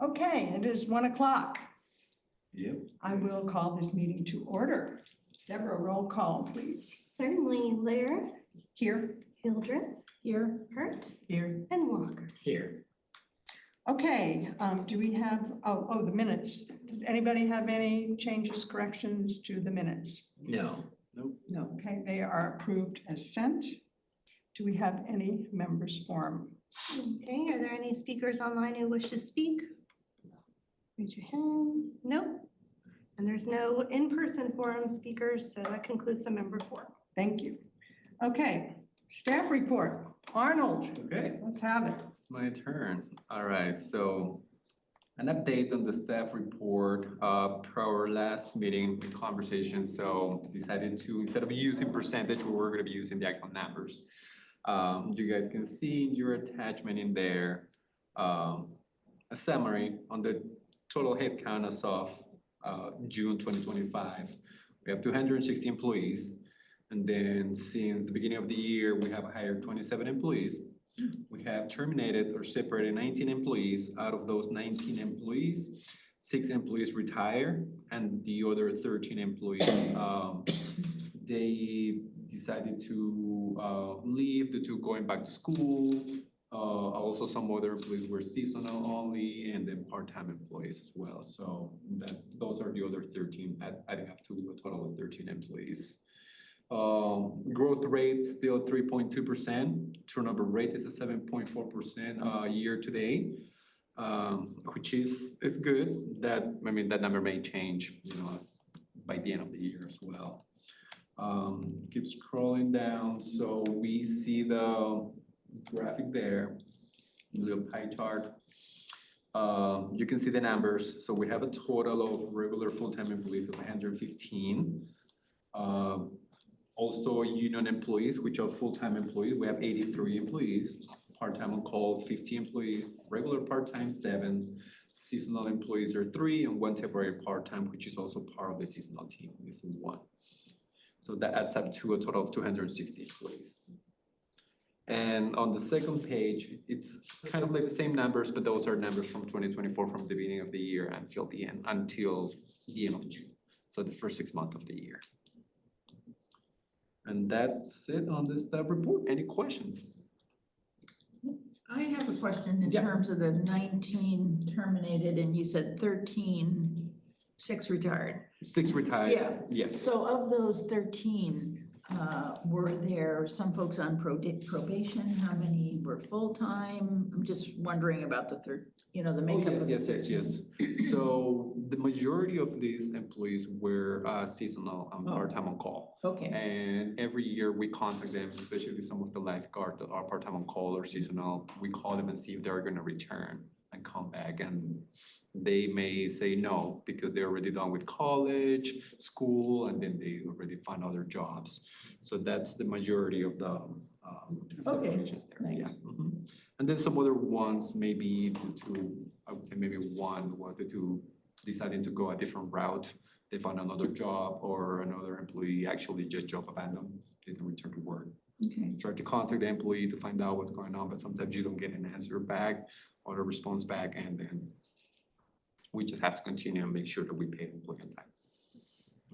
Okay, it is 1 o'clock. Yep. I will call this meeting to order. Deborah, roll call, please. Certainly, Lair, Here. Hildreth, Here. Hurt, Here. and Walker. Here. Okay, do we have, the minutes. Did anybody have any changes, corrections to the minutes? No. Nope. No. Okay, they are approved as sent. Do we have any members forum? Okay, are there any speakers online who wish to speak? Raise your hand. Nope. And there's no in-person forum speakers, so that concludes the member forum. Thank you. Okay, staff report. Arnold, Okay, let's have it. it's my turn. All right, so an update on the staff report, per our last meeting and conversation. So decided to, instead of using percentage, we're gonna be using the actual numbers. You guys can see in your attachment in there, a summary on the total headcount as of June 2025. We have 260 employees. And then since the beginning of the year, we have hired 27 employees. We have terminated or separated 19 employees. Out of those 19 employees, 6 employees retire, and the other 13 employees, they decided to leave due to going back to school. Also, some other employees were seasonal only, and then part-time employees as well. So those are the other 13, adding up to a total of 13 employees. Growth rate still 3.2%. Turnover rate is at 7.4% year to date, which is good. That number may change, by the end of the year as well. Keep scrolling down. So we see the graphic there, little pie chart. You can see the numbers. So we have a total of regular full-time employees of 115. Also union employees, which are full-time employees, we have 83 employees. Part-time on call, 50 employees. Regular part-time, 7. Seasonal employees are 3, and 1 temporary part-time, which is also part of the seasonal team, is 1. So that adds up to a total of 260 employees. And on the second page, it's kind of like the same numbers, but those are numbers from 2024, from the beginning of the year until the end of June. So the first 6 months of the year. And that's it on the staff report. Any questions? I have a question in terms of the 19 terminated, and you said 13, 6 retired. 6 retired. Yeah. Yes. So of those 13, were there some folks on probation? How many were full-time? I'm just wondering about the makeup of. Yes. So the majority of these employees were seasonal and part-time on call. Okay. And every year we contact them, especially some of the lifeguard that are part-time on call or seasonal. We call them and see if they're going to return and come back, and they may say no because they're already done with college, school, and then they already found other jobs. So that's the majority of the separations there. Nice. Yeah. And then some other ones maybe due to, I would say maybe one wanted to deciding to go a different route. They found another job, or another employee actually just job abandoned, didn't return to work. Okay. Try to contact the employee to find out what's going on, but sometimes you don't get an answer back or a response back, and then we just have to continue and make sure that we pay the employee on time.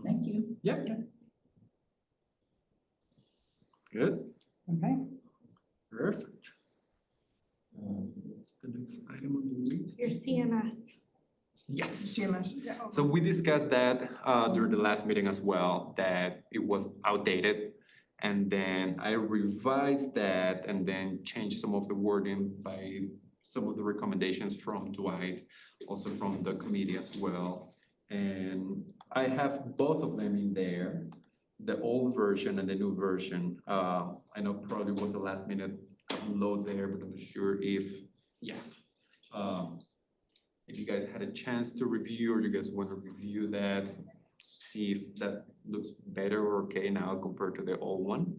Thank you. Yep. Good. Okay. Perfect. What's the next item on the list? Your CMS. Yes. CMS. Yeah. So we discussed that during the last meeting as well, that it was outdated. And then I revised that and then changed some of the wording by some of the recommendations from Dwight, also from the committee as well. And I have both of them in there, the old version and the new version. I know probably was the last minute upload there, but I'm not sure if, yes. If you guys had a chance to review, or you guys want to review that, see if that looks better or okay now compared to the old one.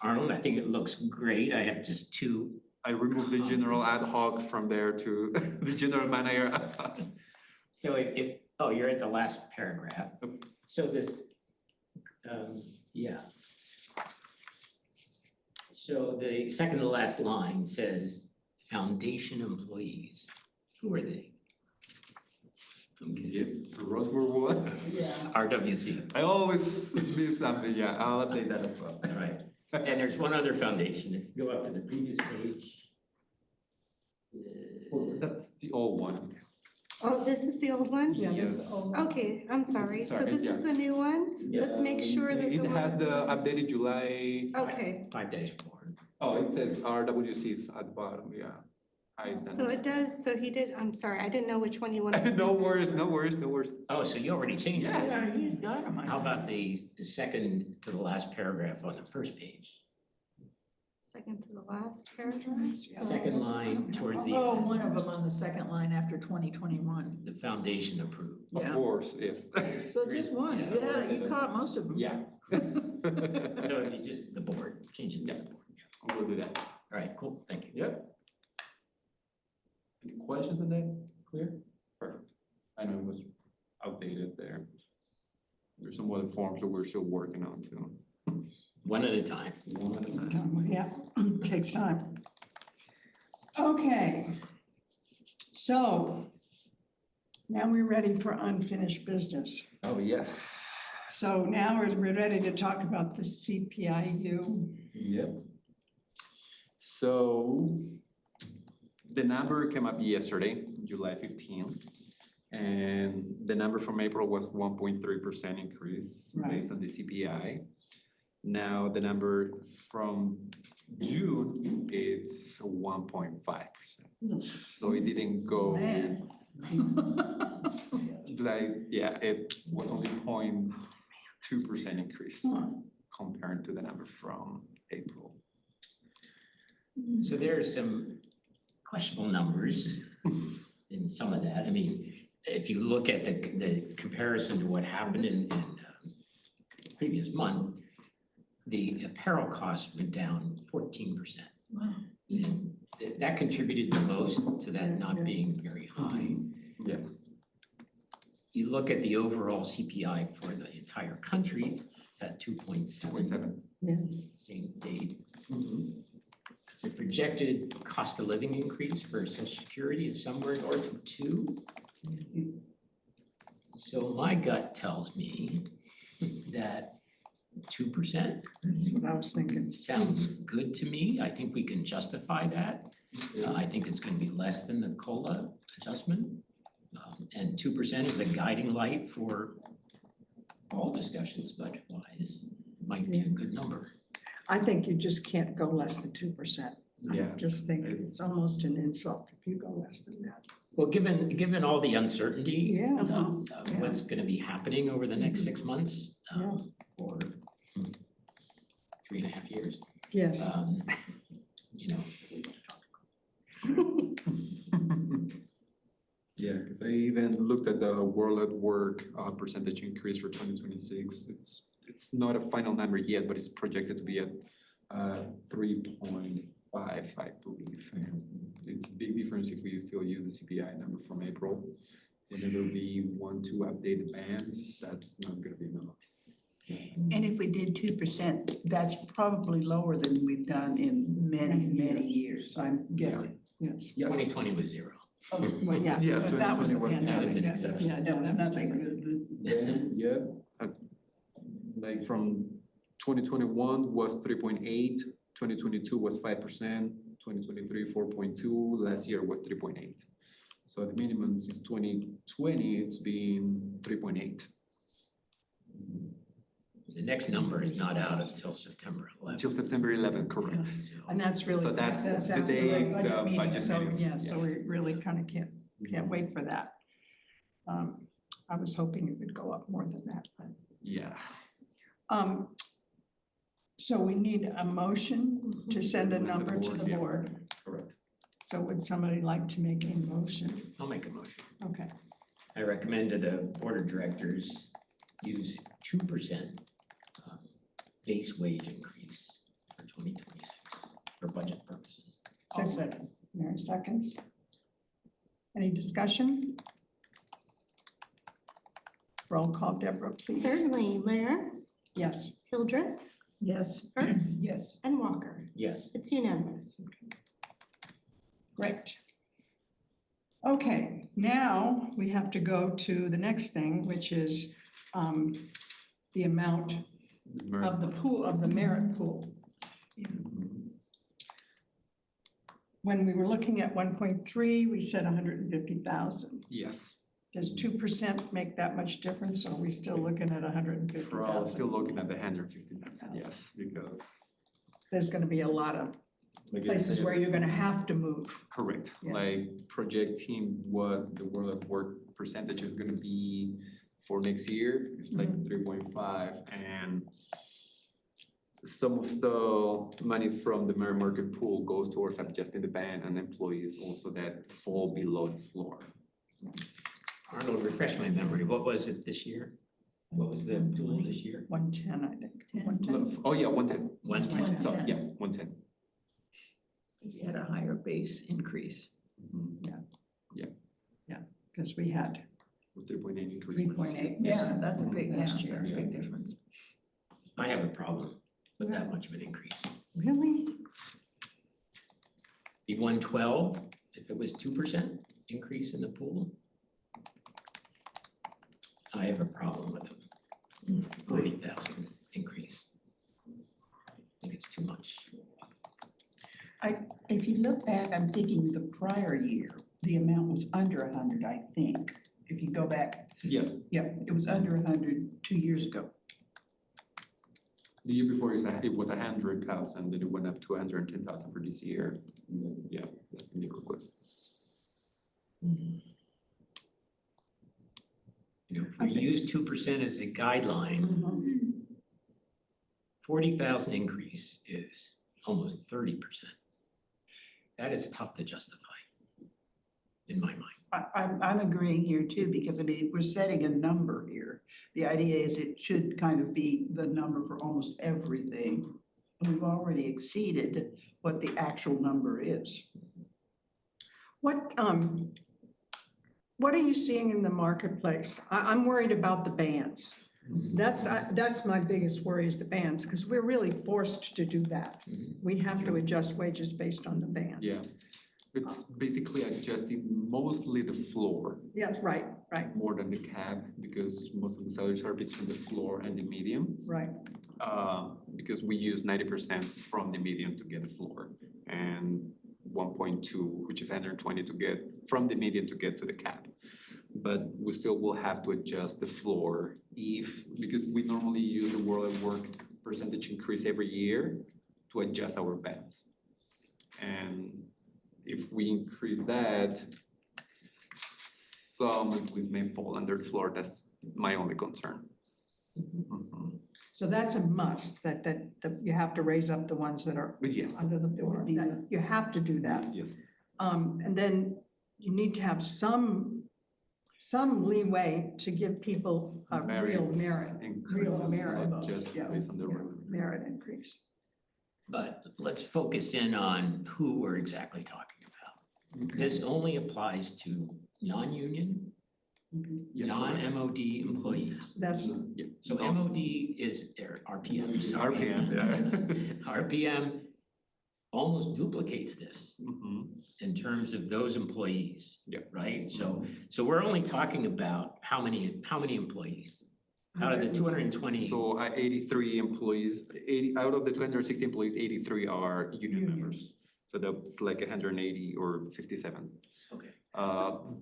Arnold, I think it looks great. I have just 2. I removed the general ad hoc from there to the general manager. So you're at the last paragraph. So this, yeah. So the second to last line says foundation employees. Who are they? Okay. Yeah, Rosewood one. Yeah. RWC, I always miss something, yeah, I'll update that as well. all right. And there's one other foundation. If you go up to the previous page. That's the old one. Oh, this is the old one? Yeah, this Yes. is old. Okay, I'm sorry. So Sorry, this is the new one? Let's make sure that It the has one. the updated July. Okay, 5-4. Oh, it says RWCs at the bottom, yeah. Highest so it does, so he did, I'm sorry, I didn't know which one you wanted. No worries, no worries, no worries. Oh, so you already changed it? Yeah, he's got them. How about the second to the last paragraph on the first page? Second to the last paragraph. Second line towards the Oh, end. one of them on the second line after 2021. The foundation approved. Of Yeah. course, yes. So just one, you caught most of them. Yeah. No, you just, the board, change it to the board. Yeah. We'll do that. All right, cool, thank you. Yep. Any questions on that? Clear? Perfect. I know it was outdated there. There's some other forms that we're still working on too. One at a time. One at a time. Yeah, takes time. Okay. So now we're ready for unfinished business. Oh, yes. So now we're ready to talk about the CPIU. Yep. So the number came up yesterday, July 15th. And the number from April was 1.3% increase Right. based on the CPI. Now the number from June is 1.5%. So it didn't go Man. like, yeah, it was only 0.2% increase compared to the number from April. So there are some questionable numbers in some of that. I mean, if you look at the comparison to what happened in previous month, the apparel cost went down 14%. Wow. And that contributed the most to that not being very high. Yes. You look at the overall CPI for the entire country, it's at 2.7. 2.7. Same date. The projected cost of living increase for Social Security is somewhere north of 2. So my gut tells me that 2% That's what I was thinking. sounds good to me. I think we can justify that. I think it's gonna be less than the COLA adjustment. And 2% is a guiding light for all discussions budget-wise. Might be a good number. I think you just can't go less than 2%. I Yeah. just think it's almost an insult if you go less than that. Well, given all the uncertainty Yeah. of what's gonna be happening over the next 6 months, or 3.5 years, Yes. you know, Yeah, because I even looked at the World at Work percentage increase for 2026. It's not a final number yet, but it's projected to be at 3.5, I believe. And it's a big difference if we still use the CPI number from April. And there will be 1-2 updated bands. That's not going to be enough. And if we did 2%, that's probably lower than we've done in many, many years, I'm guessing. Yes. 2020 was 0. Oh, well, yeah. Yeah, but that was 2020 was- yeah, that was an yeah, exception. Yeah, that was nothing. Then, yeah, like from 2021 was 3.8, 2022 was 5%, 2023 4.2, last year was 3.8. So the minimum since 2020, it's been 3.8. The next number is not out until September 11th. Until September 11th, correct. So- And that's really. So that's the after day budget the meeting, budget so, meetings, yeah, so yeah. we really kind of can't wait for that. I was hoping it would go up more than that, but. Yeah. So we need a motion to send a Recommend to the number to board, the yeah. board. Correct. So would somebody like to make a motion? I'll make a motion. Okay, I recommend to the board of directors use 2% base wage increase for 2026 for budget purposes. second. Mary seconds. Any discussion? Roll call, Deborah, please. Certainly, Mayor, Yes. Hildreth, Yes. Hurt, Yes. and Walker. Yes. It's unanimous. Great. Okay, now we have to go to the next thing, which is the amount of the pool, of the merit pool. When we were looking at 1.3, we said 150,000. Yes, Does 2% make that much difference? Or are we still looking at probably 150,000? still looking at the 150,000, yes, because. There's gonna be a lot of like I places said, where you're gonna have to move. Correct, Yeah. like projecting what the world of work percentage is gonna be for next year, it's like 3.5, and some of the money from the merit market pool goes towards adjusting the band and employees also that fall below the floor. Arnold, refresh my memory. What was it this year? What was the tool this year? 110, I think. 10. 110. Oh, yeah, 110. 110. So, 110. yeah, 110. You had a higher base increase. Because we had 3.8 increase. 3.8. Yeah, that's a big, yeah, Last year. that's a big difference. I have a problem with that much of an increase. Really? The 112, if it was 2% increase in the pool, I have a problem with it. 40,000 increase. I think it's too much. If you look back, I'm thinking the prior year, the amount was under 100, I think. If you go back, Yes, yeah, it was under 100 2 years ago. the year before it was 100,000, then it went up to 110,000 for this year. And then, yeah, that's the new request. You know, if we use 2% as a guideline, 40,000 increase is almost 30%. That is tough to justify, in my mind. I'm agreeing here too, because I mean, we're setting a number here. The idea is it should kind of be the number for almost everything. And we've already exceeded what the actual number is. What are you seeing in the marketplace? I'm worried about the bands. That's my biggest worry is the bands, because we're really forced to do that. We have to adjust wages based on the bands. Yeah, it's basically adjusting mostly the floor Yeah, right, more than the cap, because most of the salaries are between the floor and the median. right. Because we use 90% from the median to get the floor, and 1.2, which is 120 to get from the median to get to the cap. But we still will have to adjust the floor because we normally use the world of work percentage increase every year to adjust our bands. And if we increase that, some employees may fall under the floor. That's my only concern. Mhm. So that's a must, that you have to raise up the ones that are But yes, under the floor. You have to do that. yes, And then you need to have some leeway to give people a real merit increases, merit, not just yeah, based on the yeah, revenue. merit increase. But let's focus in on who we're exactly talking about. This only applies to non-union, Yeah, correct. non-MOD employees. That's, Yeah. So No, MOD is RPM, sorry. RPM, yeah. RPM almost duplicates this Mhm. in terms of those employees. Yeah. Right? So we're only talking about how many employees? Out of the 220, So 83 employees, 80, out of the 260 employees, 83 are union Union. members. So that's like 180 or 57. okay.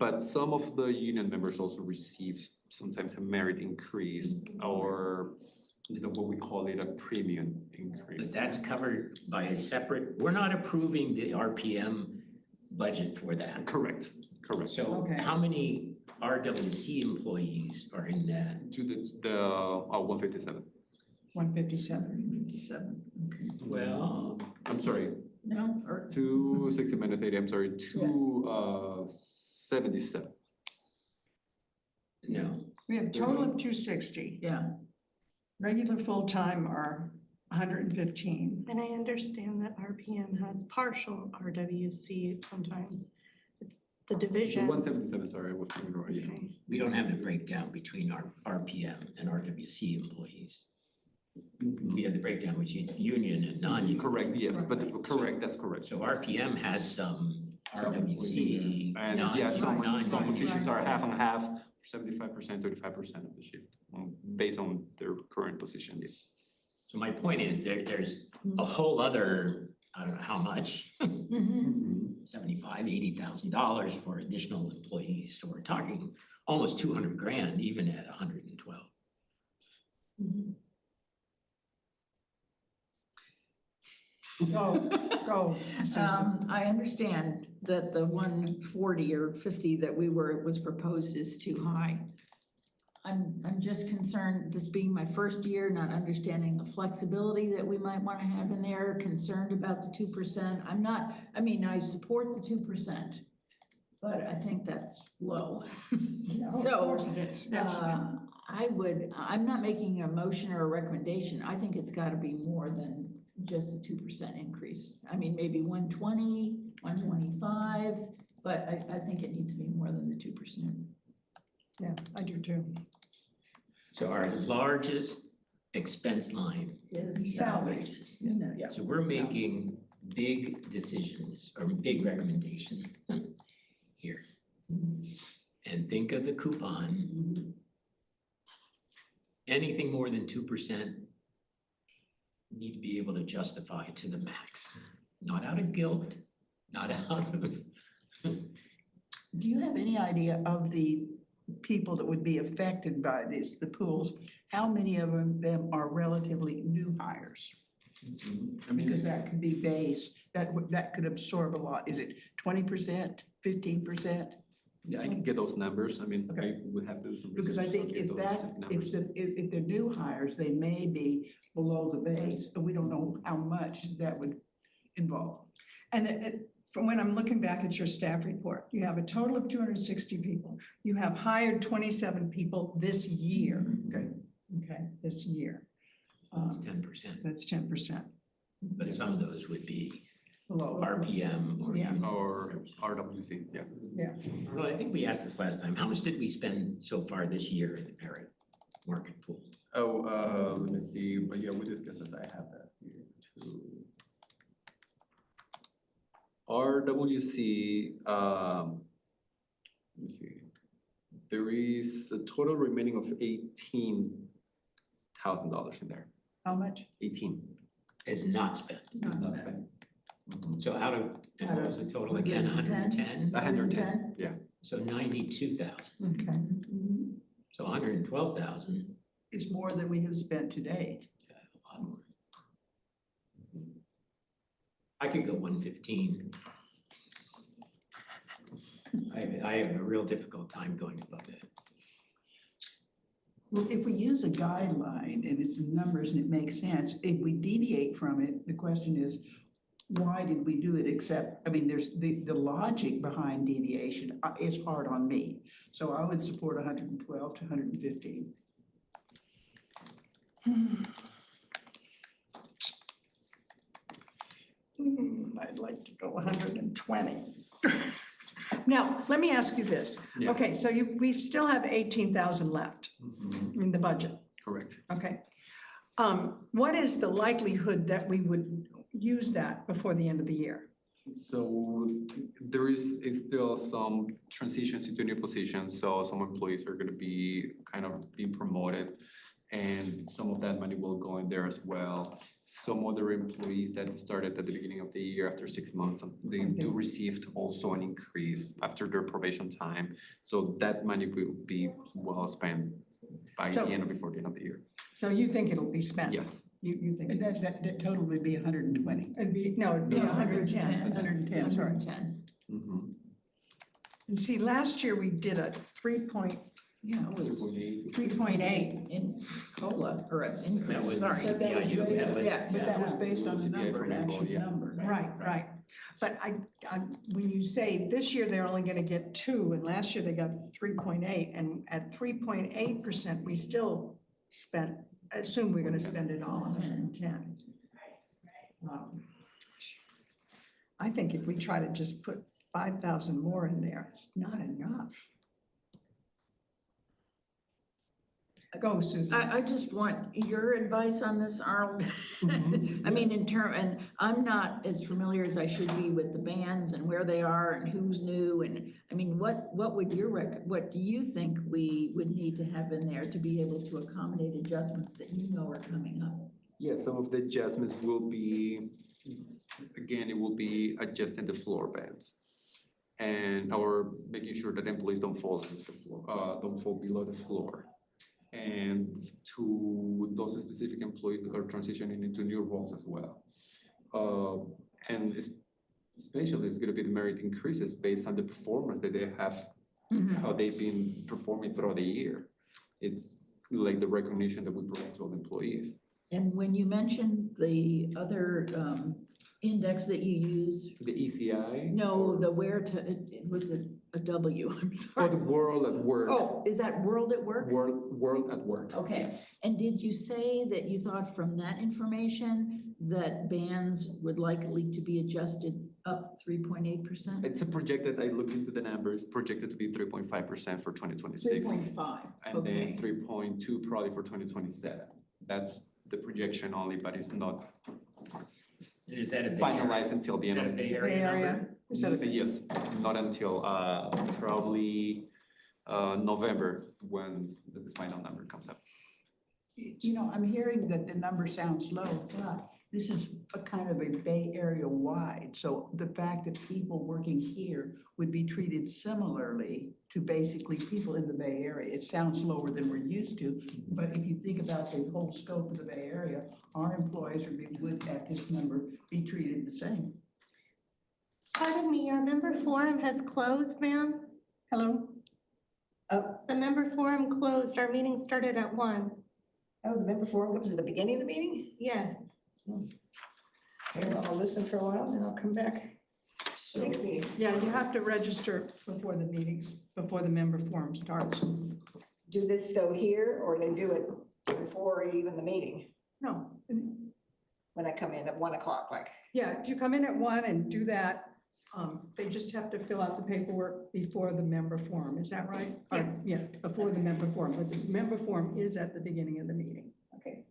But some of the union members also receive sometimes a merit increase or what we call it a premium increase. But that's covered by a separate, we're not approving the RPM budget for that. Correct. So Okay. how many RWC employees are in that? To the 157. 157. 57, okay. Well, I'm sorry, No, or 260 minus 80, I'm sorry, 277. no, We have a total of 260. yeah, Regular full-time are 115. And I understand that RPM has partial RWC sometimes. It's the division. 177, sorry, I was thinking wrong, yeah. Okay. we don't have the breakdown between our RPM and RWC employees. We have the breakdown between union and non-union. Correct, yes, but correct, that's correct. So RPM has some RWC. And non- yeah, some non- positions are half and half, 75%, 35% of the shift, based on their current position, yes. So my point is there's a whole other, I don't know how much, Mhm. $80,000 for additional employees. So we're talking almost 200 grand, even at 112. Go, Susan. I understand that the 140 or 50 that was proposed is too high. I'm just concerned, this being my first year, not understanding the flexibility that we might want to have in there, concerned about the 2%. I support the 2%, but I think that's low. No, of So, course it is. Absolutely. I'm not making a motion or a recommendation. I think it's got to be more than just a 2% increase. I mean, maybe 120, 125, but I think it needs to be more than the 2%. Yeah, I do too. So our largest expense line Is Salaries. wages. Yeah. So we're making big decisions or big recommendations here. And think of the coupon. Anything more than 2% need to be able to justify to the max, not out of guilt, not out of. Do you have any idea of the people that would be affected by this, the pools? How many of them are relatively new hires? I mean, Because that could be base, that could absorb a lot. Is it 20%, 15%? yeah, I can get those numbers. I mean, I Okay. would have to do some Because I research to think get if those that, specific numbers. if they're new hires, they may be below the base, and we don't know how much that would involve. And from when I'm looking back at your staff report, you have a total of 260 people. You have hired 27 people this year. Okay. Okay, this year. It's 10%, That's 10%. but some of those would be Below. RPM or. Yeah. Or RWC, yeah. Well, I think we asked this last time. How much did we spend so far this year in the merit market pool? Oh, let me see, but yeah, we discussed this, I have that here too. RWC, let me see. There is a total remaining of $18,000 in there, How much? 18. Is not spent. It's not spent. So out of, and what was the total again, 110? 110, yeah. So 92,000. Okay. So 112,000, Is more than we have spent to date. a lot more. I could go 115. I have a real difficult time going above that. Well, if we use a guideline and it's numbers and it makes sense, if we deviate from it, the question is, why did we do it except, I mean, there's the logic behind deviation is hard on me. So I would support 112 to 115. I'd like to go 120. Now, let me ask you this. Yeah. Okay, so we still have 18,000 left in the budget, Correct. okay? What is the likelihood that we would use that before the end of the year? So there is still some transitions into new positions, so some employees are gonna be kind of being promoted. And some of that money will go in there as well. Some other employees that started at the beginning of the year, after 6 months, they do received also an increase after their probation time. So that money will be well spent by the So- end or before the end of the year. So you think it'll be spent? Yes. You think? And that total would be 120. It'd be, no, it'd be 110. 110, sorry. 110. Mhm. And see, last year we did a 3.8. Yeah, it was 3.8. in COLA or an That increase, was sorry. the CPIU, that was, Yeah, But that was yeah. based on the CPI number, an from actual yeah. number. Right. But when you say this year they're only gonna get 2, and last year they got 3.8, and at 3.8%, we still spent, assume we're gonna spend it all, 110. I think if we try to just put 5,000 more in there, it's not enough. Go, Susan. I just want your advice on this, Arl. Mhm. I mean, and I'm not as familiar as I should be with the bands and where they are and who's new. And I mean, what would what do you think we would need to have in there to be able to accommodate adjustments that you know are coming up? Yeah, some of the adjustments will be, again, it will be adjusting the floor bands. And or making sure that employees don't fall into the floor, don't fall below the floor. And to those specific employees that are transitioning into new roles as well. And especially it's gonna be the merit increases based on the performance that they have, how they've been performing throughout the year. It's like the recognition that we provide to all employees. And when you mentioned the other index that you use, The ECI. no, the where to, it was a W, I'm Oh, sorry. the world at work. Oh, is that World at Work? World at work. Okay. Yes. And did you say that you thought from that information that bands would likely to be adjusted up 3.8%? It's a projected, I looked into the numbers, projected to be 3.5% for 2026. 3.5, And okay. then 3.2 probably for 2027. That's the projection only, but it's not Is that a big finalized until the Is end that a of Bay the Area Bay Area. number? Is that a- Yes, not until probably November when the final number comes up. You know, I'm hearing that the number sounds low, but this is a kind of a Bay Area wide. So the fact that people working here would be treated similarly to basically people in the Bay Area, it sounds lower than we're used to. But if you think about the whole scope of the Bay Area, our employees would at this number be treated the same. Pardon me, our member forum has closed, ma'am. Hello? The member forum closed. Our meeting started at 1. Oh, the member forum comes at the beginning of the meeting? Yes. Okay, well, I'll listen for a while, then I'll come back. Next meeting. Yeah, you have to register before the meetings, before the member forum starts. Do this though here, or they do it before even the meeting, No, when I come in at 1 o'clock, like? yeah, if you come in at 1 and do that, they just have to fill out the paperwork before the member forum, is that right? Or- Yes. Yeah, before the member forum, but the member forum is at the beginning of the meeting. Okay.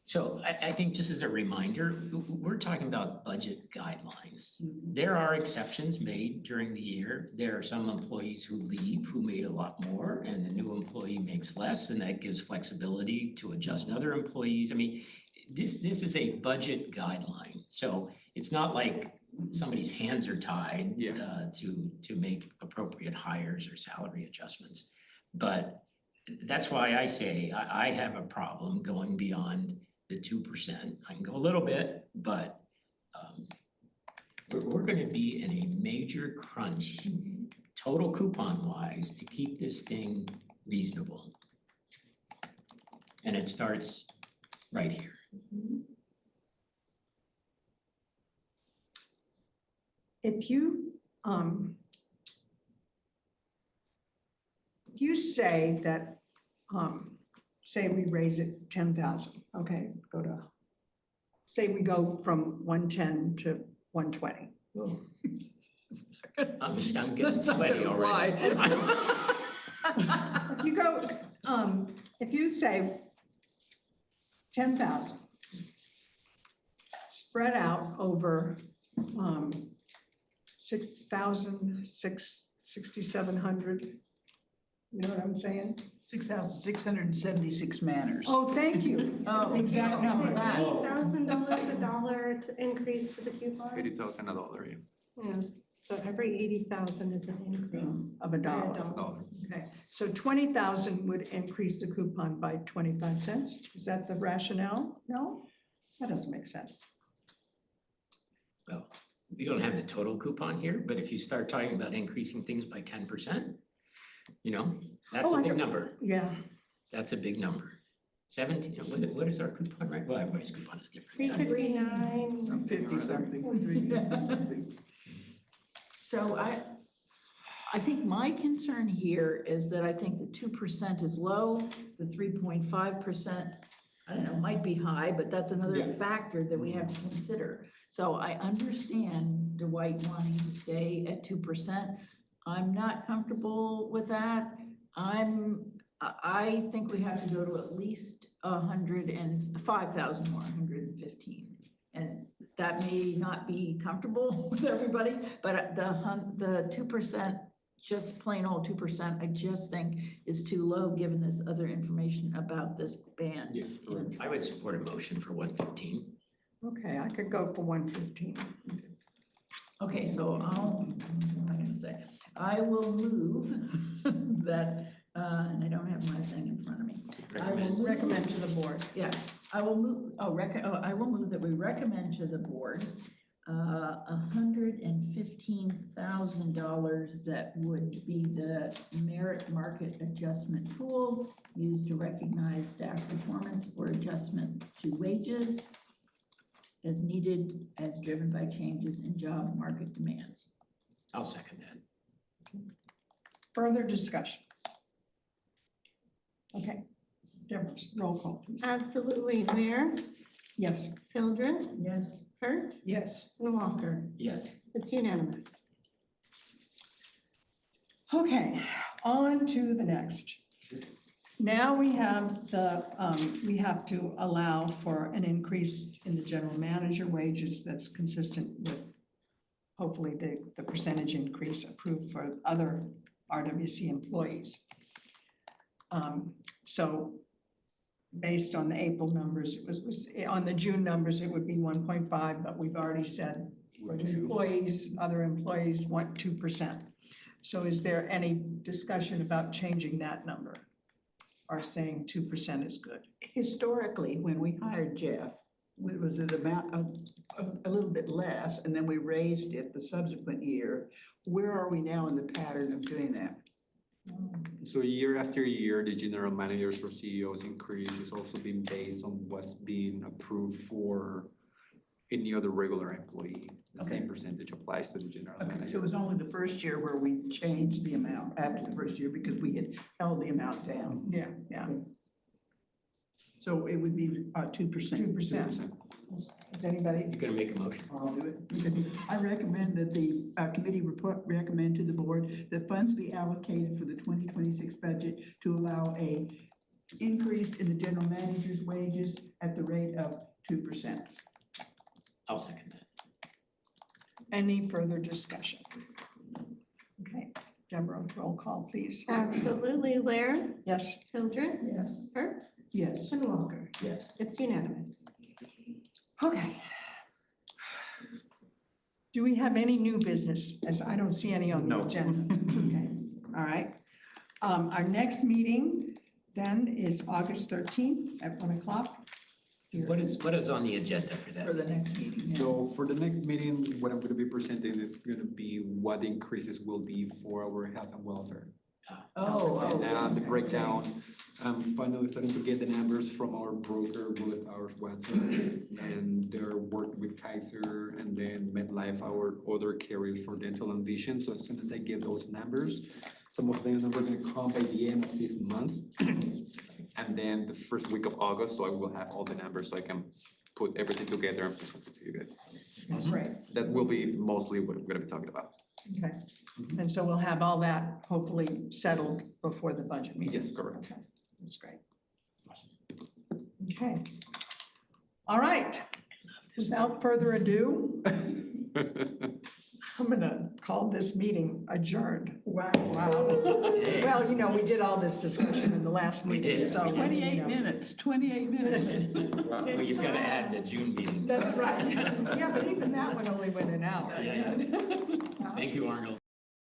So I think just as a reminder, we're talking about budget guidelines. There are exceptions made during the year. There are some employees who leave who made a lot more and the new employee makes less, and that gives flexibility to adjust other employees. I mean, this is a budget guideline. So it's not like somebody's hands are tied Yeah. to make appropriate hires or salary adjustments. But that's why I say I have a problem going beyond the 2%. I can go a little bit, but we're gonna be in a major crunch, total coupon wise, to keep this thing reasonable. And it starts right here. If you say that, say we raise it 10,000, okay, say we go from 110 to 120. I'm getting sweaty already. If you go, if you say 10,000, spread out over 6,700, you know what I'm saying? 6,676 manners. Oh, thank you. Oh, Exact number. $80,000 a dollar to increase to the coupon? $80,000, yeah. Yeah, so every 80,000 is an increase. Of a by dollar. $1. Okay, so 20,000 would increase the coupon by 25 cents? Is that the rationale? No? That doesn't make sense. Well, we don't have the total coupon here, but if you start talking about increasing things by 10%, you know, that's Oh, a I big know. number. Yeah, That's a big number. 17, what is our coupon, right? Well, everybody's coupon is different. 359. 50 something. So I think my concern here is that I think the 2% is low, the 3.5%, I don't know, might be high, but that's another Yeah. factor that we have to consider. So I understand Dwight wanting to stay at 2%. I'm not comfortable with that. I'm I think we have to go to at least 105,000 more, 115. And that may not be comfortable with everybody, but the 2%, just plain old 2%, I just think is too low, given this other information about this ban. Yes, correct. I would support a motion for 115. Okay, I could go for 115. Okay, so what am I gonna say? I will move that, and I don't have my thing in front of me. I will Recommend. Recommend to the board. Yeah, I will move, I will move that we recommend to the board $115,000 that would be the merit market adjustment tool used to recognize staff performance or adjustment to wages as needed, as driven by changes in job market demands. I'll second that. Further discussion? Okay, Deborah, roll call, please. Absolutely. Lair, Yes. Hildreth, Yes. Hurt, Yes. and Walker. Yes. It's unanimous. Okay, on to the next. Now we have we have to allow for an increase in the general manager wages that's consistent with hopefully the percentage increase approved for other RWC employees. So based on the April numbers, it was on the June numbers, it would be 1.5, but we've already said other employees want 2%. So is there any discussion about changing that number? Or saying 2% is good? Historically, when we hired Jeff, it was an amount of a little bit less, and then we raised it the subsequent year. Where are we now in the pattern of doing that? So year after year, the general managers or CEOs increase is also being based on what's being approved for any other regular employee. The same percentage applies to the general Okay, so it manager. was only the first year where we changed the amount after the first year because we had held the amount down. Yeah, yeah, So it would be 2%. 2%. Is anybody? You're gonna make a motion? I'll do it. Okay. I recommend that the committee report recommend to the board that funds be allocated for the 2026 budget to allow a increase in the general manager's wages at the rate of 2%. I'll second that. Any further discussion? Okay, Deborah, roll call, please. Absolutely. Lair, Yes. Hildreth, Yes. Hurt, Yes. and Walker. Yes. It's unanimous. Okay. Do we have any new business? As I don't see any on the No. agenda. Okay, all right. Our next meeting then is August 13th at 1 o'clock. What is on the agenda for that? For the next meeting. yeah. So for the next meeting, what I'm gonna be presenting, it's gonna be what the increases will be for our health and welfare. And the okay. breakdown, finally starting to get the numbers from our broker, Willis Towers Watson. And they're working with Kaiser and then MetLife, our other carriers for dental and vision. So as soon as I get those numbers, some of them are gonna come by the end of this month. And then the first week of August, so I will have all the numbers, so I can put everything together and present it to you guys. That's great. That will be mostly what we're gonna be talking about. Okay. And so we'll have all that hopefully settled before the budget meeting. Yes, correct. Okay, that's great. Okay. All right. Without further ado, I'm gonna call this meeting adjourned. Wow. Well, you know, we did all this discussion in the last We meeting, did. so. you 28 know. minutes, 28 minutes. Well, you've gotta add the June meeting. That's right. Yeah, but even that one only went an hour. Yeah, yeah. Thank you, Arnold.